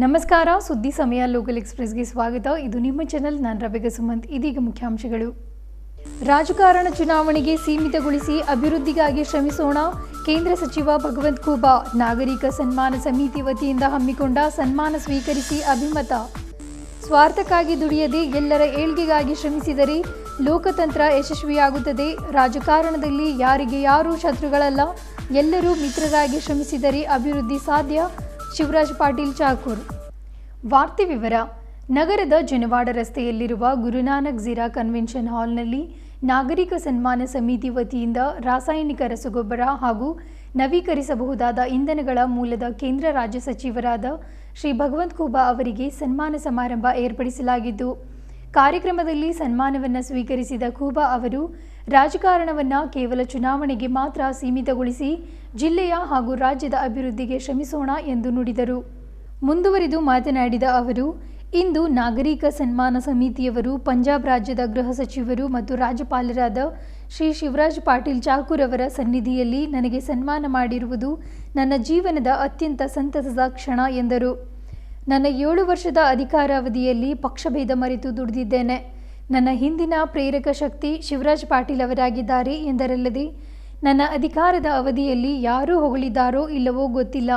ನಮಸ್ಕಾರ. ಸುದ್ದಿ ಸಮಯ ಲೋಕಲ್ ಎಕ್ಸ್‌ಪ್ರೆಸ್‌ಗೆ ಸ್ವಾಗತ. ಇದು ನಿಮ್ಮ ಚಾನೆಲ್. ನಾನು ರವಿಗ ಸುಮಂತ್. ಇದೀಗ ಮುಖ್ಯಾಂಶಗಳು. ರಾಜಕಾರಣ ಚುನಾವಣೆಗೆ ಸೀಮಿತಗೊಳಿಸಿ ಅಭಿವೃದ್ಧಿಗಾಗಿ ಶ್ರಮಿಸೋಣ. ಕೇಂದ್ರ ಸಚಿವ ಭಗವಂತ್ ಖೂಬಾ. ನಾಗರಿಕ ಸನ್ಮಾನ ಸಮಿತಿ ವತಿಯಿಂದ ಹಮ್ಮಿಕೊಂಡ ಸನ್ಮಾನ ಸ್ವೀಕರಿಸಿ ಅಭಿಮತ. ಸ್ವಾರ್ಥಕ್ಕಾಗಿ ದುಡಿಯದೆ ಎಲ್ಲರ ಏಳ್ಗೆಗಾಗಿ ಶ್ರಮಿಸಿದರೆ ಲೋಕತಂತ್ರ ಯಶಸ್ವಿಯಾಗುತ್ತದೆ. ರಾಜಕಾರಣದಲ್ಲಿ ಯಾರಿಗೆ ಯಾರೂ ಶತ್ರುಗಳಲ್ಲ, ಎಲ್ಲರೂ ಮಿತ್ರರಾಗಿ ಶ್ರಮಿಸಿದರೆ ಅಭಿವೃದ್ಧಿ ಸಾಧ್ಯ. ಶಿವರಾಜ್ ಪಾಟೀಲ್ ಚಾಕೂರ್. ವಾರ್ತೆ ವಿವರ. ನಗರದ ಜನವಾಡ ರಸ್ತೆಯಲ್ಲಿರುವ ಗುರುನಾನಕ್ ಝೀರಾ ಕನ್ವೆನ್ಷನ್ ಹಾಲ್ನಲ್ಲಿ ನಾಗರಿಕ ಸನ್ಮಾನ ಸಮಿತಿ ವತಿಯಿಂದ ರಾಸಾಯನಿಕ ರಸಗೊಬ್ಬರ ಹಾಗೂ ನವೀಕರಿಸಬಹುದಾದ ಇಂಧನಗಳ ಮೂಲದ ಕೇಂದ್ರ ರಾಜ್ಯ ಸಚಿವರಾದ ಶ್ರೀ ಭಗವಂತ್ ಖೂಬಾ ಅವರಿಗೆ ಸನ್ಮಾನ ಸಮಾರಂಭ ಏರ್ಪಡಿಸಲಾಗಿದ್ದು, ಕಾರ್ಯಕ್ರಮದಲ್ಲಿ ಸನ್ಮಾನವನ್ನು ಸ್ವೀಕರಿಸಿದ ಖೂಬಾ ಅವರು ರಾಜಕಾರಣವನ್ನು ಕೇವಲ ಚುನಾವಣೆಗೆ ಮಾತ್ರ ಸೀಮಿತಗೊಳಿಸಿ ಜಿಲ್ಲೆಯ ಹಾಗೂ ರಾಜ್ಯದ ಅಭಿವೃದ್ಧಿಗೆ ಶ್ರಮಿಸೋಣ ಎಂದು ನುಡಿದರು. ಮುಂದುವರಿದು ಮಾತನಾಡಿದ ಅವರು, ಇಂದು ನಾಗರಿಕ ಸನ್ಮಾನ ಸಮಿತಿಯವರು ಪಂಜಾಬ್ ರಾಜ್ಯದ ಗೃಹ ಸಚಿವರು ಮತ್ತು ರಾಜ್ಯಪಾಲರಾದ ಶ್ರೀ ಶಿವರಾಜ್ ಪಾಟೀಲ್ ಚಾಕೂರ್ ಅವರ ಸನ್ನಿಧಿಯಲ್ಲಿ ನನಗೆ ಸನ್ಮಾನ ಮಾಡಿರುವುದು ನನ್ನ ಜೀವನದ ಅತ್ಯಂತ ಸಂತಸದ ಕ್ಷಣ ಎಂದರು. ನನ್ನ 7 ವರ್ಷದ ಅಧಿಕಾರಾವಧಿಯಲ್ಲಿ ಪಕ್ಷಭೇದ ಮರೆತು ದುಡಿದಿದ್ದೇನೆ. ನನ್ನ ಹಿಂದಿನ ಪ್ರೇರಕ ಶಕ್ತಿ ಶಿವರಾಜ್ ಪಾಟೀಲ್ ಅವರಾಗಿದ್ದಾರೆ ಎಂದರಲ್ಲದೆ, ನನ್ನ ಅಧಿಕಾರದ ಅವಧಿಯಲ್ಲಿ ಯಾರೂ ಹೊಗಳಿದ್ದಾರೋ ಇಲ್ಲವೋ ಗೊತ್ತಿಲ್ಲ,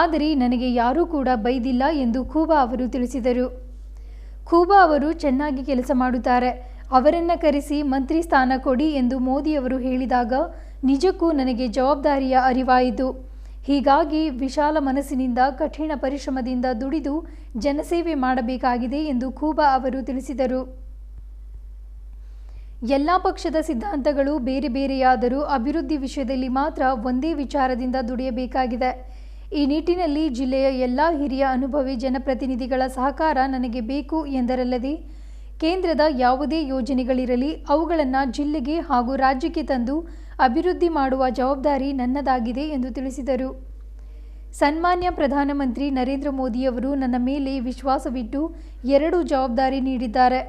ಆದರೆ ನನಗೆ ಯಾರೂ ಕೂಡ ಬೈದಿಲ್ಲ ಎಂದು ಖೂಬಾ ಅವರು ತಿಳಿಸಿದರು. ಖೂಬಾ ಅವರು ಚೆನ್ನಾಗಿ ಕೆಲಸ ಮಾಡುತ್ತಾರೆ, ಅವರನ್ನು ಕರೆಸಿ ಮಂತ್ರಿ ಸ್ಥಾನ ಕೊಡಿ ಎಂದು ಮೋದಿಯವರು ಹೇಳಿದಾಗ ನಿಜಕ್ಕೂ ನನಗೆ ಜವಾಬ್ದಾರಿಯ ಅರಿವಾಯಿತು. ಹೀಗಾಗಿ ವಿಶಾಲ ಮನಸ್ಸಿನಿಂದ ಕಠಿಣ ಪರಿಶ್ರಮದಿಂದ ದುಡಿದು ಜನಸೇವೆ ಮಾಡಬೇಕಾಗಿದೆ ಎಂದು ಖೂಬಾ ಅವರು ತಿಳಿಸಿದರು. ಎಲ್ಲ ಪಕ್ಷದ ಸಿದ್ಧಾಂತಗಳು ಬೇರೆ ಬೇರೆಯಾದರೂ ಅಭಿವೃದ್ಧಿ ವಿಷಯದಲ್ಲಿ ಮಾತ್ರ ಒಂದೇ ವಿಚಾರದಿಂದ ದುಡಿಯಬೇಕಾಗಿದೆ. ಈ ನಿಟ್ಟಿನಲ್ಲಿ ಜಿಲ್ಲೆಯ ಎಲ್ಲ ಹಿರಿಯ ಅನುಭವಿ ಜನಪ್ರತಿನಿಧಿಗಳ ಸಹಕಾರ ನನಗೆ ಬೇಕು ಎಂದರಲ್ಲದೆ, ಕೇಂದ್ರದ ಯಾವುದೇ ಯೋಜನೆಗಳಿರಲಿ ಅವುಗಳನ್ನು ಜಿಲ್ಲೆಗೆ ಹಾಗೂ ರಾಜ್ಯಕ್ಕೆ ತಂದು ಅಭಿವೃದ್ಧಿ ಮಾಡುವ ಜವಾಬ್ದಾರಿ ನನ್ನದಾಗಿದೆ ಎಂದು ತಿಳಿಸಿದರು. ಸನ್ಮಾನ್ಯ ಪ್ರಧಾನಮಂತ್ರಿ ನರೇಂದ್ರ ಮೋದಿಯವರು ನನ್ನ ಮೇಲೆ ವಿಶ್ವಾಸವಿಟ್ಟು 2 ಜವಾಬ್ದಾರಿ ನೀಡಿದ್ದಾರೆ.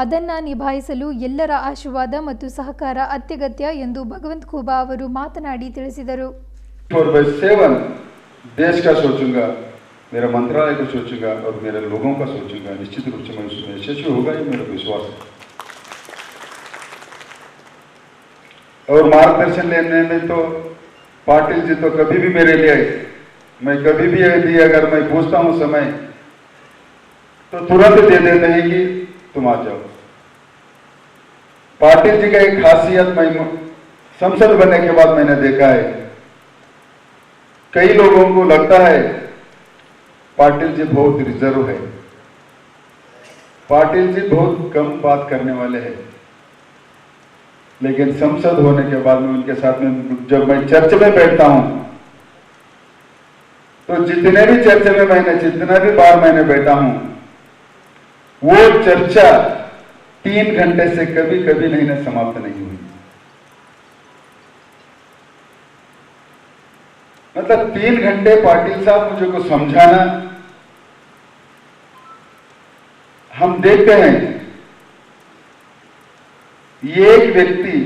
ಅದನ್ನು ನಿಭಾಯಿಸಲು ಎಲ್ಲರ ಆಶೀರ್ವಾದ ಮತ್ತು ಸಹಕಾರ ಅತ್ಯಗತ್ಯ ಎಂದು ಭಗವಂತ್ ಖೂಬಾ ಅವರು ಮಾತನಾಡಿ ತಿಳಿಸಿದರು. देश का सोचूंगा, मेरा मंत्रालय को सोचूंगा और मेरे लोगों का सोचूंगा. निश्चित रूप से मैं उसमें यशस्वी होगा, ये मेरा विश्वास है. और मार्गदर्शन लेने में तो पाटिल जी तो कभी भी मेरे लिए आए. मैं कभी भी यदि अगर मैं पूछता हूँ समय तो तुरंत दे देते हैं कि तुम आ जाओ. पाटिल जी का एक खासियत मैं संसद बनने के बाद मैंने देखा है. कई लोगों को लगता है पाटिल जी बहुत रिजर्व है, पाटिल जी बहुत कम बात करने वाले हैं. लेकिन संसद होने के बाद में उनके साथ में जब मैं चर्च में बैठता हूं तो जितने भी चर्च में जितना भी बार मैंने बैठा हूं, वो चर्चा 3 घंटे से कभी कभी नहीं समाप्त नहीं हुई. मतलब 3 घंटे पाटिल साहब मुझे को समझाना. हम देखते हैं ये एक व्यक्ति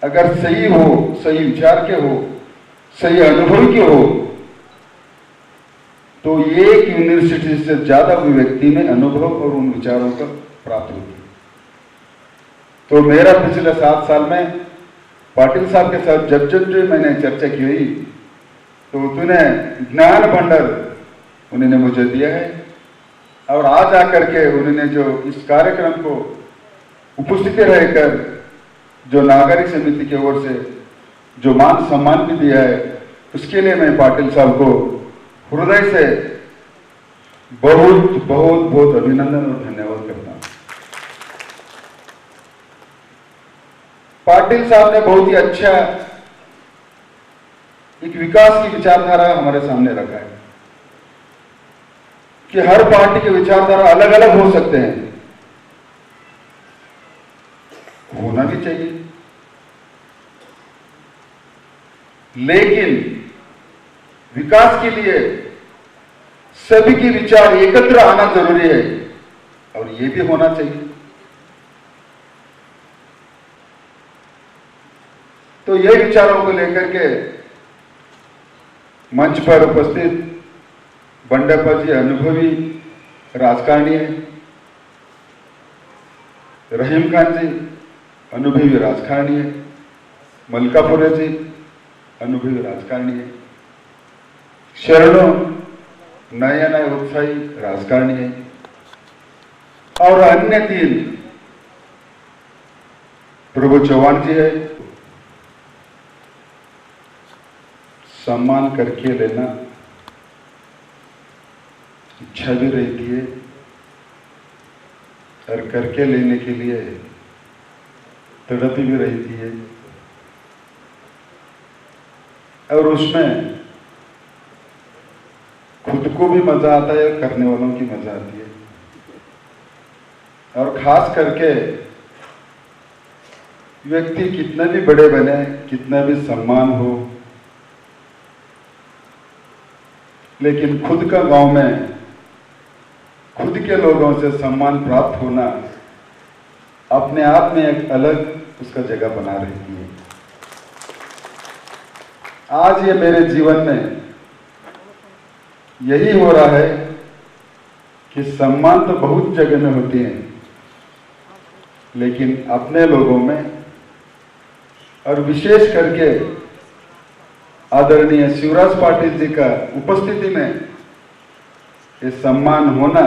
अगर सही हो, सही विचार के हो, सही अनुभव के हो, तो एक यूनिवर्सिटी से ज्यादा भी व्यक्ति में अनुभव और उन विचारों का प्राप्त होती. तो मेरा पिछले 7 साल में पाटिल साहब के साथ जब जब मैंने चर्चा की हुई तो उन्हें ज्ञान भंडार उन्होंने मुझे दिया है. और आज आकर के उन्होंने जो इस कार्यक्रम को उपस्थित रहकर जो नागरिक समिति की ओर से जो मान सम्मान भी दिया है, उसके लिए मैं पाटिल साहब को हृदय से बहुत बहुत बहुत अभिनंदन और धन्यवाद करता हूं. पाटिल साहब ने बहुत ही अच्छा एक विकास की विचारधारा हमारे सामने रखा है कि हर पार्टी के विचारधारा अलग अलग हो सकते हैं, होना भी चाहिए, लेकिन विकास के लिए सभी के विचार एकत्र आना जरूरी है और ये भी होना चाहिए. तो ये विचारों को लेकर के मंच पर उपस्थित बंडप्पा जी अनुभवी राजकारणी है, रहीम खान जी अनुभवी राजकारणी है, मलकापुरे जी अनुभवी राजकारणी है, शरणों नया नया उत्साही राजकारणी है, और अन्य 3 प्रभु चौहान जी है। सम्मान करके लेना इच्छा भी रहती है और करके लेने के लिए तड़प भी रहती है, और उसमें खुद को भी मजा आता है और करने वालों की मजा आती है। और खास करके व्यक्ति कितना भी बड़े बने, कितना भी सम्मान हो, लेकिन खुद का गांव में खुद के लोगों से सम्मान प्राप्त होना अपने आप में एक अलग उसका जगह बना रहती है। आज ये मेरे जीवन में यही हो रहा है कि सम्मान तो बहुत जगह में होती है, लेकिन अपने लोगों में और विशेष करके आदरणीय शिवराज पाटिल जी का उपस्थिति में ये सम्मान होना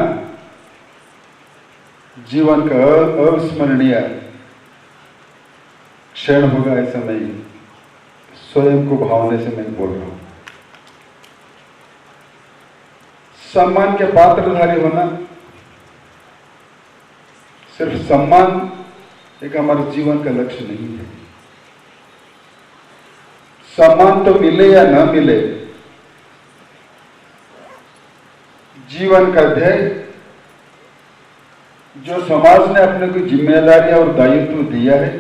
जीवन का अविस्मरणीय क्षण होगा, ऐसा मैं स्वयं को भावने से मैं बोल रहा हूं। सम्मान के पात्रधारी होना, सिर्फ सम्मान एक हमारे जीवन का लक्ष्य नहीं है। सम्मान तो मिले या न मिले, जीवन का ध्येय जो समाज ने अपने को जिम्मेदारी और दायित्व दिया है,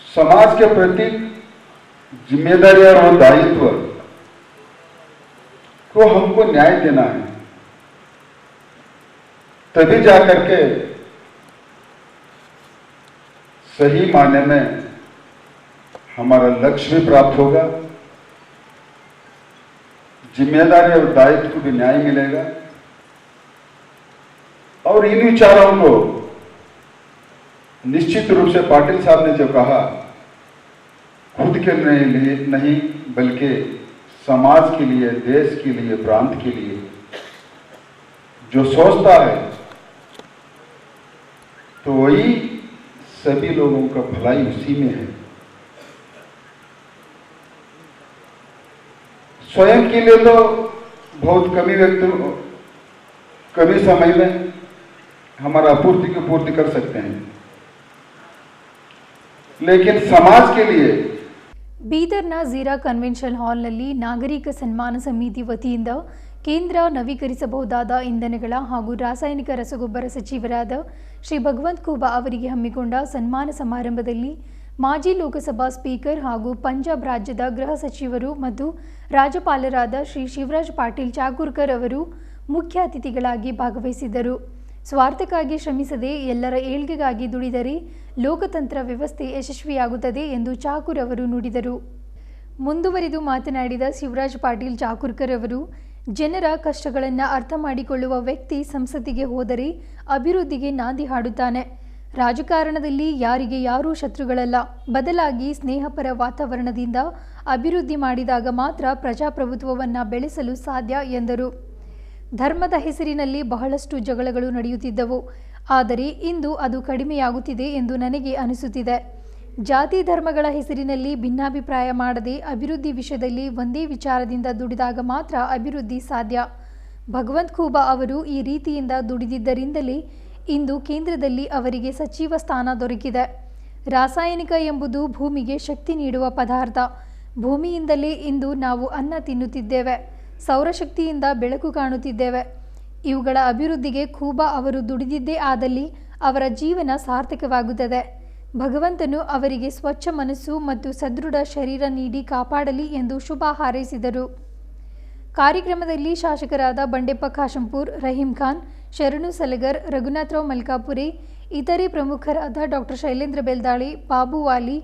समाज के प्रति जिम्मेदारी और दायित्व को हमको न्याय देना है, तभी जाकर के सही मायने में हमारा लक्ष्य भी प्राप्त होगा, जिम्मेदारी और दायित्व को भी न्याय मिलेगा। और इन विचारों को निश्चित रूप से पाटिल साहब ने जो कहा, खुद के लिए नहीं बल्कि समाज के लिए, देश के लिए, प्रांत के लिए जो सोचता है तो वही सभी लोगों का भलाई उसी में है। स्वयं के लिए तो बहुत कमी समय में हमारा आपूर्ति की पूर्ति कर सकते हैं, लेकिन समाज के लिए ಬೀದರ್ನ ಝೀರಾ ಕನ್ವೆನ್ಷನ್ ಹಾಲ್ನಲ್ಲಿ ನಾಗರಿಕ ಸನ್ಮಾನ ಸಮಿತಿ ವತಿಯಿಂದ ಕೇಂದ್ರ ನವೀಕರಿಸಬಹುದಾದ ಇಂಧನಗಳ ಹಾಗೂ ರಾಸಾಯನಿಕ ರಸಗೊಬ್ಬರ ಸಚಿವರಾದ ಶ್ರೀ ಭಗವಂತ್ ಖೂಬಾ ಅವರಿಗೆ ಹಮ್ಮಿಕೊಂಡ ಸನ್ಮಾನ ಸಮಾರಂಭದಲ್ಲಿ ಮಾಜಿ ಲೋಕಸಭಾ ಸ್ಪೀಕರ್ ಹಾಗೂ ಪಂಜಾಬ್ ರಾಜ್ಯದ ಗೃಹ ಸಚಿವರು ಮತ್ತು ರಾಜ್ಯಪಾಲರಾದ ಶ್ರೀ ಶಿವರಾಜ್ ಪಾಟೀಲ್ ಚಾಕೂರ್ಕರ್ ಅವರು ಮುಖ್ಯ ಅತಿಥಿಗಳಾಗಿ ಭಾಗವಹಿಸಿದ್ದರು. ಸ್ವಾರ್ಥಕ್ಕಾಗಿ ಶ್ರಮಿಸದೆ ಎಲ್ಲರ ಏಳ್ಗೆಗಾಗಿ ದುಡಿದರೆ ಲೋಕತಂತ್ರ ವ್ಯವಸ್ಥೆ ಯಶಸ್ವಿಯಾಗುತ್ತದೆ ಎಂದು ಚಾಕೂರ್ ಅವರು ನುಡಿದರು. ಮುಂದುವರಿದು ಮಾತನಾಡಿದ ಶಿವರಾಜ್ ಪಾಟೀಲ್ ಚಾಕೂರ್ಕರ್ ಅವರು, ಜನರ ಕಷ್ಟಗಳನ್ನು ಅರ್ಥ ಮಾಡಿಕೊಳ್ಳುವ ವ್ಯಕ್ತಿ ಸಂಸತ್ತಿಗೆ ಹೋದರೆ ಅಭಿವೃದ್ಧಿಗೆ ನಾಂದಿ ಹಾಡುತ್ತಾನೆ. ರಾಜಕಾರಣದಲ್ಲಿ ಯಾರಿಗೆ ಯಾರೂ ಶತ್ರುಗಳಲ್ಲ, ಬದಲಾಗಿ ಸ್ನೇಹಪರ ವಾತಾವರಣದಿಂದ ಅಭಿವೃದ್ಧಿ ಮಾಡಿದಾಗ ಮಾತ್ರ ಪ್ರಜಾಪ್ರಭುತ್ವವನ್ನು ಬೆಳೆಸಲು ಸಾಧ್ಯ ಎಂದರು. ಧರ್ಮದ ಹೆಸರಿನಲ್ಲಿ ಬಹಳಷ್ಟು ಜಗಳಗಳು ನಡೆಯುತ್ತಿದ್ದವು, ಆದರೆ ಇಂದು ಅದು ಕಡಿಮೆಯಾಗುತ್ತಿದೆ ಎಂದು ನನಗೆ ಅನಿಸುತ್ತಿದೆ. ಜಾತಿ ಧರ್ಮಗಳ ಹೆಸರಿನಲ್ಲಿ ಭಿನ್ನಾಭಿಪ್ರಾಯ ಮಾಡದೆ ಅಭಿವೃದ್ಧಿ ವಿಷಯದಲ್ಲಿ ಒಂದೇ ವಿಚಾರದಿಂದ ದುಡಿದಾಗ ಮಾತ್ರ ಅಭಿವೃದ್ಧಿ ಸಾಧ್ಯ. ಭಗವಂತ್ ಖೂಬಾ ಅವರು ಈ ರೀತಿಯಿಂದ ದುಡಿದಿದ್ದರಿಂದಲೇ ಇಂದು ಕೇಂದ್ರದಲ್ಲಿ ಅವರಿಗೆ ಸಚಿವ ಸ್ಥಾನ ದೊರಕಿದೆ. ರಾಸಾಯನಿಕ ಎಂಬುದು ಭೂಮಿಗೆ ಶಕ್ತಿ ನೀಡುವ ಪದಾರ್ಥ. ಭೂಮಿಯಿಂದಲೇ ಇಂದು ನಾವು ಅನ್ನ ತಿನ್ನುತ್ತಿದ್ದೇವೆ, ಸೌರಶಕ್ತಿಯಿಂದ ಬೆಳಕು ಕಾಣುತ್ತಿದ್ದೇವೆ. ಇವುಗಳ ಅಭಿವೃದ್ಧಿಗೆ ಖೂಬಾ ಅವರು ದುಡಿದಿದ್ದೇ ಆದಲ್ಲಿ ಅವರ ಜೀವನ ಸಾರ್ಥಕವಾಗುತ್ತದೆ. ಭಗವಂತನು ಅವರಿಗೆ ಸ್ವಚ್ಛ ಮನಸ್ಸು ಮತ್ತು ಸದೃಢ ಶರೀರ ನೀಡಿ ಕಾಪಾಡಲಿ ಎಂದು ಶುಭ ಹಾರೈಸಿದರು. ಕಾರ್ಯಕ್ರಮದಲ್ಲಿ ಶಾಸಕರಾದ ಬಂಡೆಪ್ಪ ಖಾಶಂಪುರ್, ರಹೀಂ ಖಾನ್, ಶರಣು ಸಲಗರ್, ರಘುನಾಥರಾವ್ ಮಲ್ಕಾಪುರೆ, ಇತರೆ ಪ್ರಮುಖರಾದ doctor Shailendra Beldali, Babu Wali,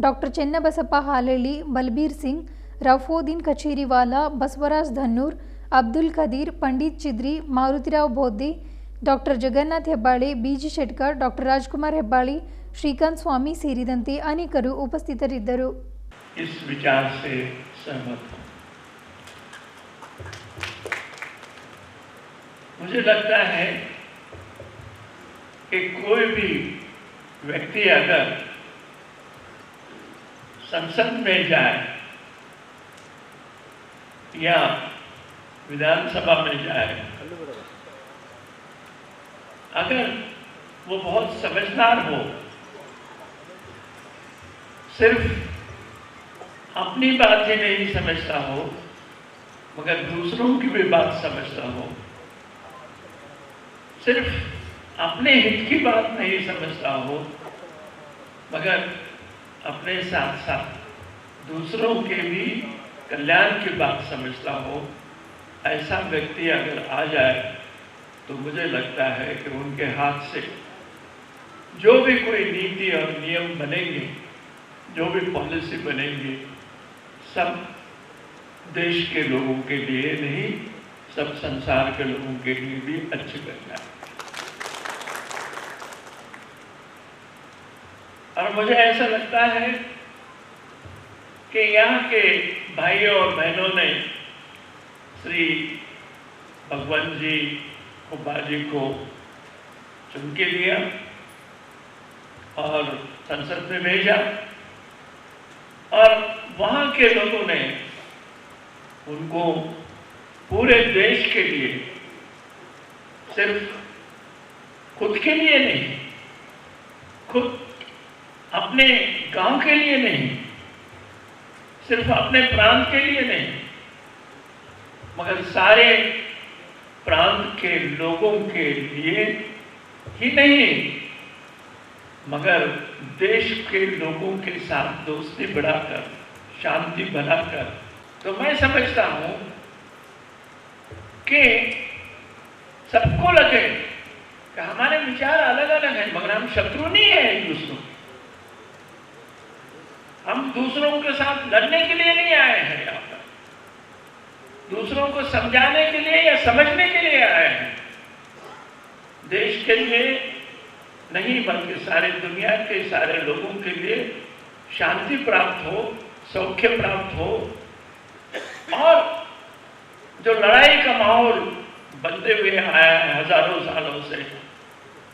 doctor Chennabasappa Halalli, Balbir Singh, Rafoddin Kacheriwala, Basavaraj Dhannur, Abdul Khadeer, Pandit Chidri, Marutirao Bodde, doctor Jagannath Hebbale, B G Shetkar, doctor Rajkumar Hebbali, Srikanth Swami ಸೇರಿದಂತೆ ಅನೇಕರು ಉಪಸ್ಥಿತರಿದ್ದರು. इस विचार से सहमत हूं। मुझे लगता है कि कोई भी व्यक्ति अगर संसद में जाए या विधानसभा में जाए, अगर वो बहुत समझदार हो, सिर्फ अपनी बात ही नहीं समझता हो मगर दूसरों की भी बात समझता हो, सिर्फ अपने हित की बात नहीं समझता हो मगर अपने साथ साथ दूसरों के भी कल्याण की बात समझता हो, ऐसा व्यक्ति अगर आ जाए तो मुझे लगता है कि उनके हाथ से जो भी कोई नीति और नियम बनेंगे, जो भी पॉलिसी बनेंगी, सब देश के लोगों के लिए नहीं, सब संसार के लोगों के लिए भी अच्छी करना है। और मुझे ऐसा लगता है कि यहाँ के भाइयों और बहनों ने श्री भगवंत जी कुब्बा जी को चुन के लिया और संसद में भेजा, और वहाँ के लोगों ने उनको पूरे देश के लिए, सिर्फ खुद के लिए नहीं, खुद अपने गांव के लिए नहीं, सिर्फ अपने प्रांत के लिए नहीं, मगर सारे प्रांत के लोगों के लिए ही नहीं, मगर देश के लोगों के साथ दोस्ती बढ़ाकर, शांति बनाकर, तो मैं समझता हूं कि सबको लगे कि हमारे विचार अलग अलग हैं मगर हम शत्रु नहीं है एक दूसरों के। हम दूसरों के साथ लड़ने के लिए नहीं आए हैं, यहाँ पर दूसरों को समझाने के लिए या समझने के लिए आए हैं, देश के लिए नहीं बल्कि सारे दुनिया के सारे लोगों के लिए शांति प्राप्त हो, सौख्य प्राप्त हो, और जो लड़ाई का माहौल बनते हुए आया है हजारों सालों से,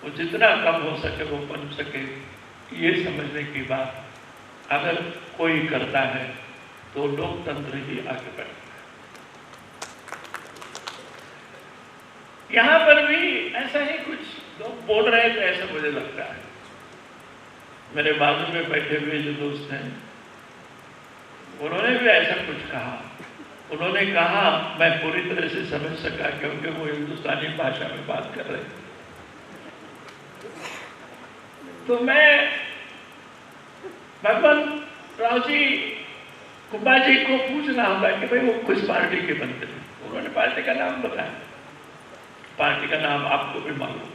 वो जितना कम हो सके वो बन सके, ये समझने की बात अगर कोई करता है तो लोकतंत्र ही आगे बढ़ेगा। यहाँ पर भी ऐसा ही कुछ लोग बोल रहे थे, ऐसा मुझे लगता है। मेरे बाजू में बैठे हुए जो दोस्त हैं उन्होंने भी ऐसा कुछ कहा। उन्होंने कहा, मैं पूरी तरह से समझ सका क्योंकि वो हिंदुस्तानी भाषा में बात कर रहे थे। तो मैं भगवंत राव जी कुब्बा जी को पूछना होगा कि भाई वो किस पार्टी के बनते थे। उन्होंने पार्टी का नाम बताया, पार्टी का नाम आपको भी मालूम।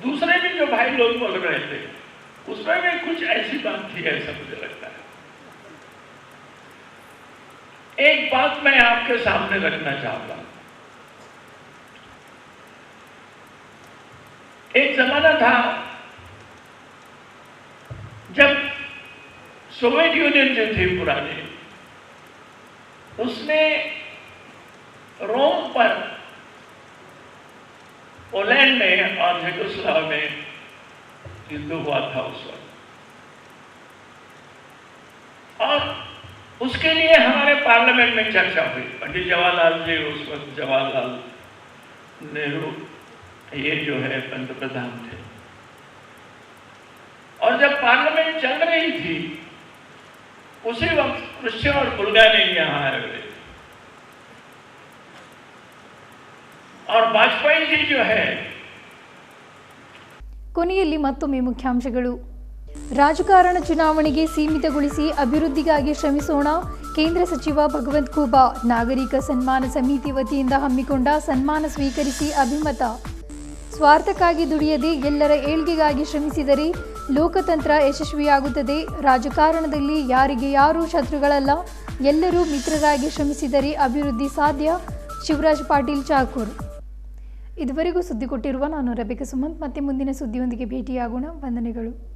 दूसरे भी जो भाई लोग बोल रहे थे उसमें भी कुछ ऐसी बात थी, ऐसा मुझे लगता है। एक बात मैं आपके सामने रखना चाहूंगा। एक जमाना था जब सोवियत यूनियन जो थी पुरानी, उसने रोम पर, पोलैंड में और यूगोस्लाविया में युद्ध हुआ था उस वक्त, और उसके लिए हमारे पार्लियामेंट में चर्चा हुई। पंडित जवाहरलाल जी, उस वक्त जवाहरलाल नेहरू ये जो है पंतप्रधान थे, और जब पार्लियामेंट चल रही थी उसी वक्त क्रुश्चेव और बुल्गारिया यहाँ आए हुए, और वाजपेयी जी जो है। ಕೊನೆಯಲ್ಲಿ ಮತ್ತೊಮ್ಮೆ ಮುಖ್ಯಾಂಶಗಳು. ರಾಜಕಾರಣ ಚುನಾವಣೆಗೆ ಸೀಮಿತಗೊಳಿಸಿ ಅಭಿವೃದ್ಧಿಗಾಗಿ ಶ್ರಮಿಸೋಣ. ಕೇಂದ್ರ ಸಚಿವ ಭಗವಂತ್ ಖೂಬಾ. ನಾಗರಿಕ ಸನ್ಮಾನ ಸಮಿತಿ ವತಿಯಿಂದ ಹಮ್ಮಿಕೊಂಡ ಸನ್ಮಾನ ಸ್ವೀಕರಿಸಿ ಅಭಿಮತ. ಸ್ವಾರ್ಥಕ್ಕಾಗಿ ದುಡಿಯದೆ ಎಲ್ಲರ ಏಳ್ಗೆಗಾಗಿ ಶ್ರಮಿಸಿದರೆ ಲೋಕತಂತ್ರ ಯಶಸ್ವಿಯಾಗುತ್ತದೆ. ರಾಜಕಾರಣದಲ್ಲಿ ಯಾರಿಗೆ ಯಾರೂ ಶತ್ರುಗಳಲ್ಲ, ಎಲ್ಲರೂ ಮಿತ್ರರಾಗಿ ಶ್ರಮಿಸಿದರೆ ಅಭಿವೃದ್ಧಿ ಸಾಧ್ಯ. ಶಿವರಾಜ್ ಪಾಟೀಲ್ ಚಾಕೂರ್. ಇದುವರೆಗೂ ಸುದ್ದಿ ಕೊಟ್ಟಿರುವ ನಾನು ರಬಿಕಾ ಸುಮಂತ್. ಮತ್ತೆ ಮುಂದಿನ ಸುದ್ದಿಯೊಂದಿಗೆ ಭೇಟಿಯಾಗೋಣ. ವಂದನೆಗಳು.